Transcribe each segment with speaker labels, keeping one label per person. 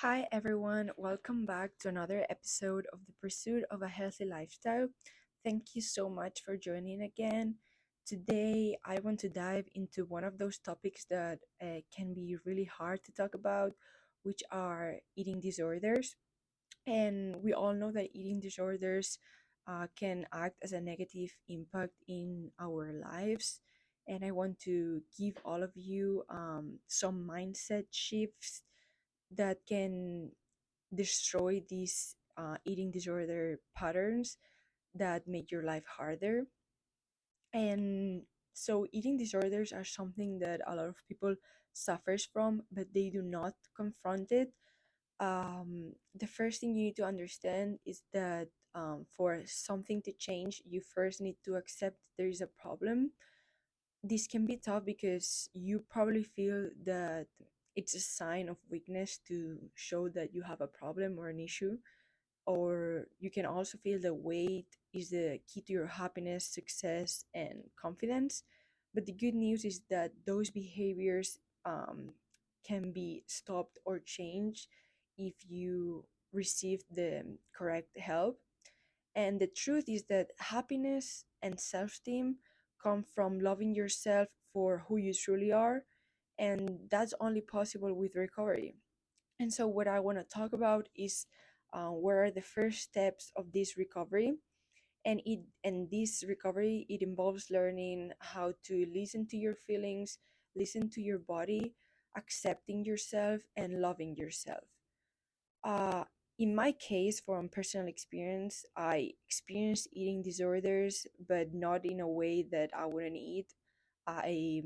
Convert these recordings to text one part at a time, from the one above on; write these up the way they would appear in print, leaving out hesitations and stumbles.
Speaker 1: Hi everyone, welcome back to another episode of the Pursuit of a Healthy Lifestyle. Thank you so much for joining again. Today, I want to dive into one of those topics that can be really hard to talk about, which are eating disorders. And we all know that eating disorders can act as a negative impact in our lives. And I want to give all of you some mindset shifts that can destroy these eating disorder patterns that make your life harder. And so eating disorders are something that a lot of people suffers from, but they do not confront it. The first thing you need to understand is that for something to change, you first need to accept there is a problem. This can be tough because you probably feel that it's a sign of weakness to show that you have a problem or an issue, or you can also feel the weight is the key to your happiness, success, and confidence. But the good news is that those behaviors can be stopped or changed if you receive the correct help. And the truth is that happiness and self esteem come from loving yourself for who you truly are, and that's only possible with recovery. And so, what I want to talk about is what are the first steps of this recovery. And this recovery, it involves learning how to listen to your feelings, listen to your body, accepting yourself, and loving yourself. Uh, in my case, from personal experience, I experienced eating disorders, but not in a way that I wouldn't eat. I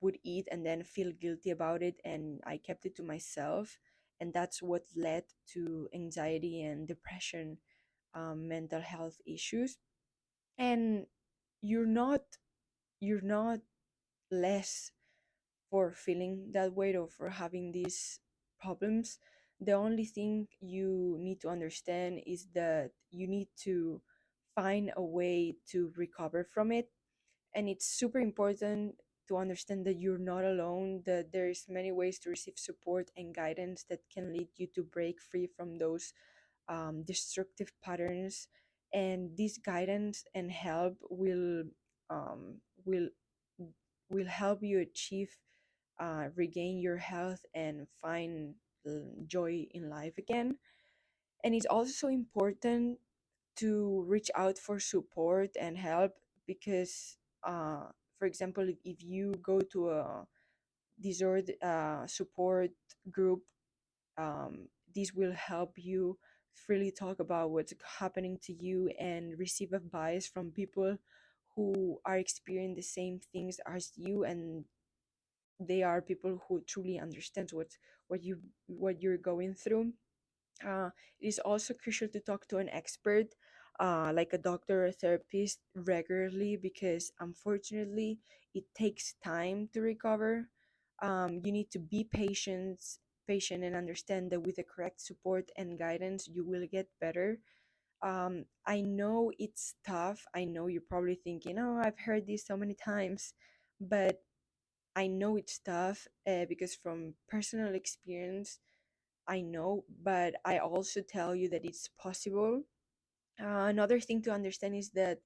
Speaker 1: would eat and then feel guilty about it, and I kept it to myself. And that's what led to anxiety and depression, mental health issues. And you're not you're not less for feeling that way or for having these problems. The only thing you need to understand is that you need to find a way to recover from it. And it's super important to understand that you're not alone, that there's many ways to receive support and guidance that can lead you to break free from those destructive patterns. And this guidance and help um, will will help you achieve regain your health and find joy in life again. And it's also important to reach out for support and help because, for example, if you go to a disorder support group, this will help you freely talk about what's happening to you and receive advice from people who are experiencing the same things as you, and they are people who truly understand what you're going through. It is also crucial to talk to an expert, like a doctor or therapist, regularly because unfortunately it takes time to recover. You need to be patient and understand that with the correct support and guidance, you will get better. I know it's tough. I know you're probably thinking, "Oh, I've heard this so many times," but I know it's tough because from personal experience, I know, but I also tell you that it's possible. Another thing to understand is that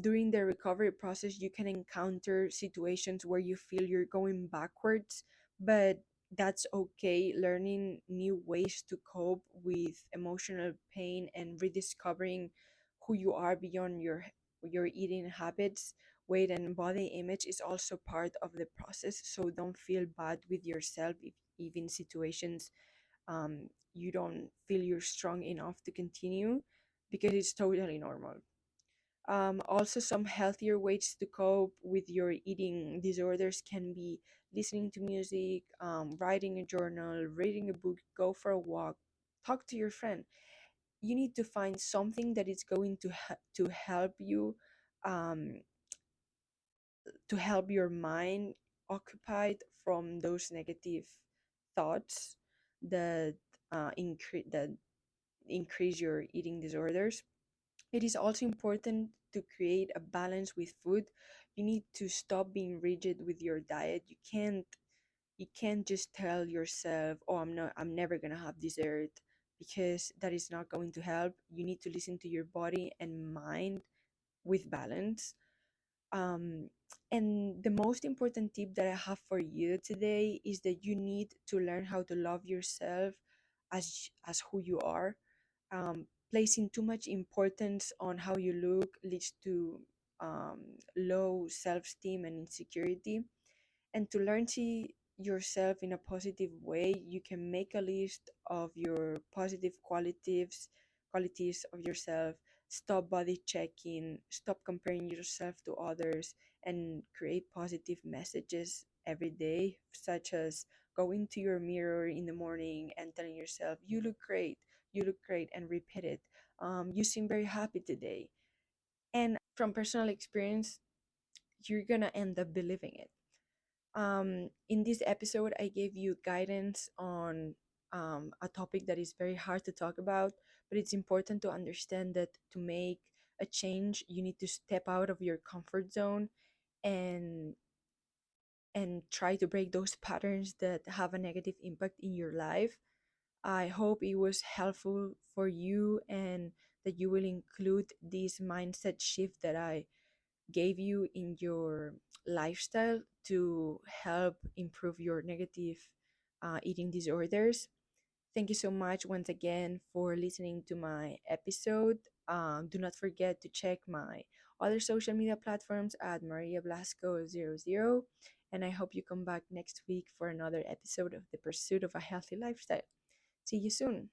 Speaker 1: during the recovery process, you can encounter situations where you feel you're going backwards, but that's okay. Learning new ways to cope with emotional pain and rediscovering who you are beyond your eating habits, weight, and body image is also part of the process. So don't feel bad with yourself if in situations you don't feel you're strong enough to continue, because it's totally normal. Also, some healthier ways to cope with your eating disorders can be listening to music, writing a journal, reading a book, go for a walk, talk to your friend. You need to find something that is going to help you, um, to help your mind occupied from those negative thoughts that increase your eating disorders. It is also important to create a balance with food. You need to stop being rigid with your diet. You can't just tell yourself, "Oh, I'm never gonna have dessert," because that is not going to help. You need to listen to your body and mind with balance. Um, and the most important tip that I have for you today is that you need to learn how to love yourself as who you are. Placing too much importance on how you look leads to low self-esteem and insecurity. And to learn to see yourself in a positive way, you can make a list of your positive qualities of yourself. Stop body checking, stop comparing yourself to others, and create positive messages every day, such as going to your mirror in the morning and telling yourself, you look great, and repeat it. You seem very happy today. And from personal experience, you're gonna end up believing it. In this episode, I gave you guidance on a topic that is very hard to talk about, but it's important to understand that to make a change, you need to step out of your comfort zone and try to break those patterns that have a negative impact in your life. I hope it was helpful for you and that you will include this mindset shift that I gave you in your lifestyle to help improve your negative eating disorders. Thank you so much once again for listening to my episode. Do not forget to check my other social media platforms at Maria Blasco 00. And I hope you come back next week for another episode of The Pursuit of a Healthy Lifestyle. See you soon.